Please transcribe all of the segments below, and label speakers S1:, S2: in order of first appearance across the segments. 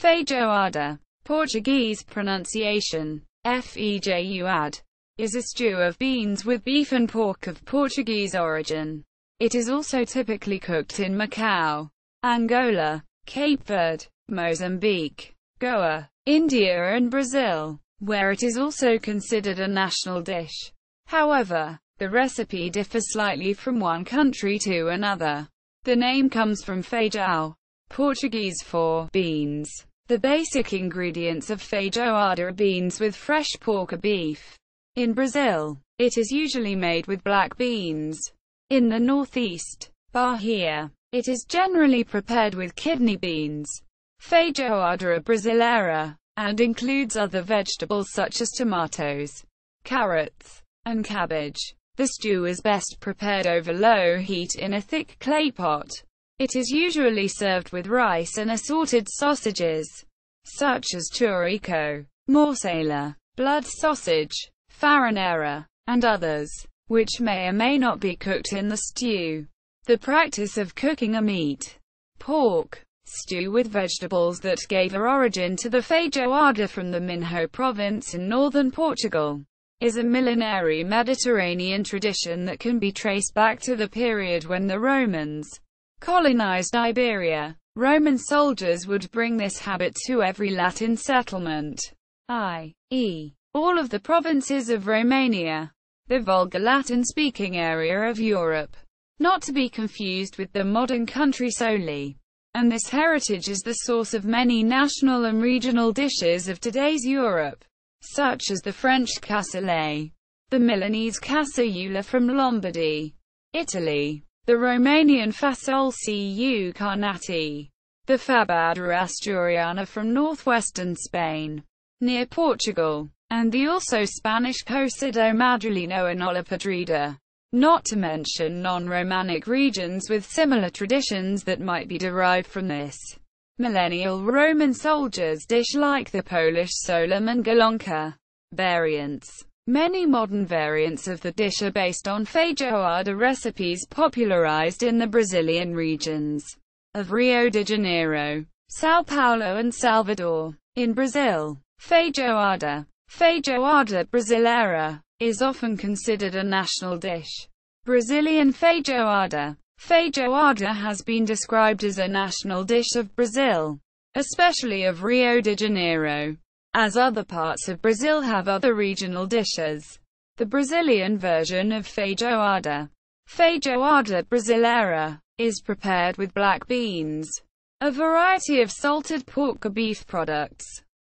S1: Feijoada, Portuguese pronunciation, fejğuad, is a stew of beans with beef and pork of Portuguese origin. It is also typically cooked in Macau, Angola, Cape Verde, Mozambique, Goa, India and Brazil, where it is also considered a national dish. However, the recipe differs slightly from one country to another. The name comes from feijão, Portuguese for beans. The basic ingredients of feijoada are beans with fresh pork or beef. In Brazil, it is usually made with black beans. In the northeast, Bahia, it is generally prepared with kidney beans. Feijoada Brasileira, and includes other vegetables such as tomatoes, carrots, and cabbage. The stew is best prepared over low heat in a thick clay pot. It is usually served with rice and assorted sausages, such as chouriço, morcela, blood sausage, farinheira, and others, which may or may not be cooked in the stew. The practice of cooking a meat, pork, stew with vegetables that gave origin to the feijoada from the Minho province in northern Portugal is a millenary Mediterranean tradition that can be traced back to the period when the Romans colonized Iberia. Roman soldiers would bring this habit to every Latin settlement, i.e., all of the provinces of Romania, the Vulgar Latin-speaking area of Europe, not to be confused with the modern country solely. And this heritage is the source of many national and regional dishes of today's Europe, such as the French cassoulet, the Milanese cassoulet from Lombardy, Italy, the Romanian fasolcu carnati, the feijoada asturiana from northwestern Spain, near Portugal, and the also Spanish cocido madrileno and olla podrida, not to mention non-Romanic regions with similar traditions that might be derived from this millennial Roman soldiers' dish, like the Polish solum and golonka variants. Many modern variants of the dish are based on feijoada recipes popularized in the Brazilian regions of Rio de Janeiro, São Paulo and Salvador. In Brazil, feijoada brasileira, is often considered a national dish. Brazilian feijoada has been described as a national dish of Brazil, especially of Rio de Janeiro, as other parts of Brazil have other regional dishes. The Brazilian version of feijoada brasileira, is prepared with black beans, a variety of salted pork or beef products,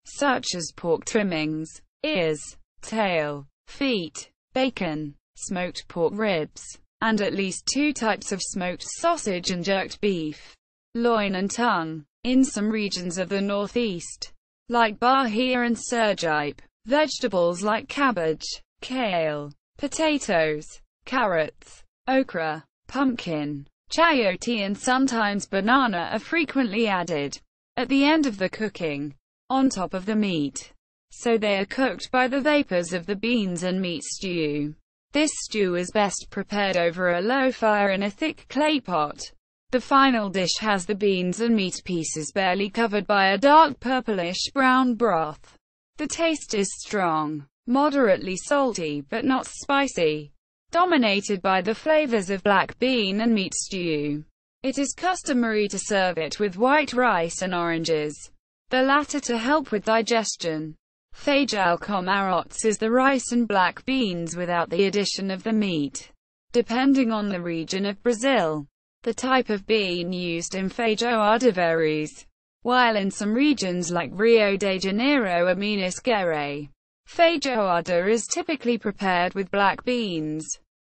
S1: such as pork trimmings, ears, tail, feet, bacon, smoked pork ribs, and at least 2 types of smoked sausage and jerked beef, loin and tongue. In some regions of the northeast, like Bahia and Sergipe, vegetables like cabbage, kale, potatoes, carrots, okra, pumpkin, chayote and sometimes banana are frequently added at the end of the cooking, on top of the meat, so they are cooked by the vapors of the beans and meat stew. This stew is best prepared over a low fire in a thick clay pot. The final dish has the beans and meat pieces barely covered by a dark purplish-brown broth. The taste is strong, moderately salty but not spicy, dominated by the flavors of black bean and meat stew. It is customary to serve it with white rice and oranges, the latter to help with digestion. Feijão com arroz is the rice and black beans without the addition of the meat. Depending on the region of Brazil, the type of bean used in feijoada varies. While in some regions like Rio de Janeiro or Minas Gerais, feijoada is typically prepared with black beans.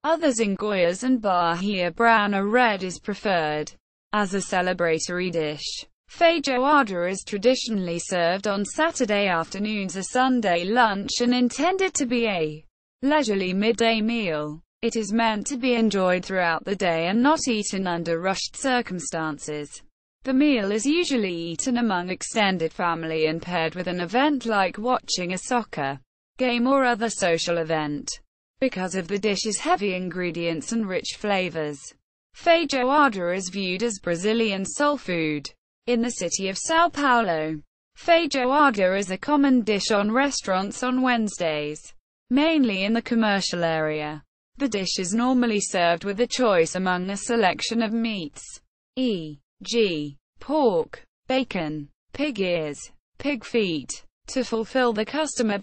S1: Others in Goiás and Bahia, brown or red is preferred. As a celebratory dish, feijoada is traditionally served on Saturday afternoons, a Sunday lunch, and intended to be a leisurely midday meal. It is meant to be enjoyed throughout the day and not eaten under rushed circumstances. The meal is usually eaten among extended family and paired with an event like watching a soccer game or other social event. Because of the dish's heavy ingredients and rich flavors, feijoada is viewed as Brazilian soul food. In the city of São Paulo, Feijoada is a common dish on restaurants on Wednesdays, mainly in the commercial area. The dish is normally served with a choice among a selection of meats, e.g., pork, bacon, pig ears, pig feet, to fulfill the customer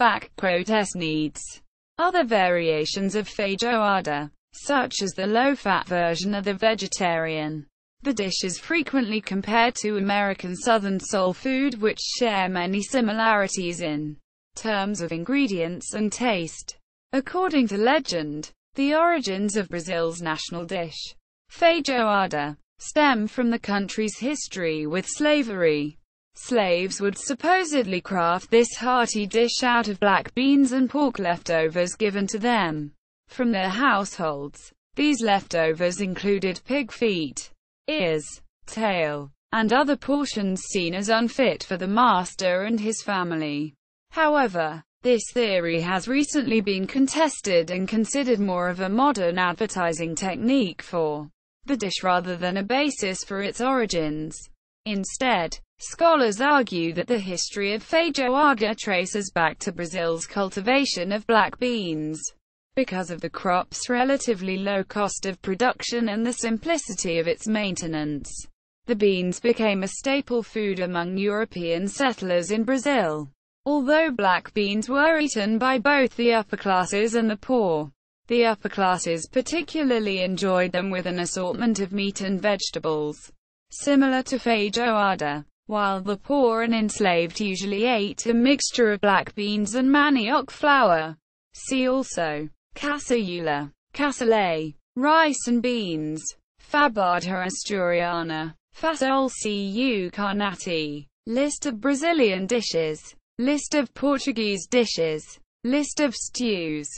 S1: needs. Other variations of feijoada, such as the low-fat version, are the vegetarian. The dish is frequently compared to American Southern soul food, which share many similarities in terms of ingredients and taste. According to legend, the origins of Brazil's national dish, feijoada, stem from the country's history with slavery. Slaves would supposedly craft this hearty dish out of black beans and pork leftovers given to them from their households. These leftovers included pig feet, ears, tail, and other portions seen as unfit for the master and his family. However, this theory has recently been contested and considered more of a modern advertising technique for the dish rather than a basis for its origins. Instead, scholars argue that the history of feijoada traces back to Brazil's cultivation of black beans. Because of the crop's relatively low cost of production and the simplicity of its maintenance, the beans became a staple food among European settlers in Brazil. Although black beans were eaten by both the upper classes and the poor, the upper classes particularly enjoyed them with an assortment of meat and vegetables, similar to feijoada, while the poor and enslaved usually ate a mixture of black beans and manioc flour. See also caçaula, cassoulet, rice and beans, feijoada asturiana, fasolha carnati. List of Brazilian dishes. List of Portuguese dishes. List of stews.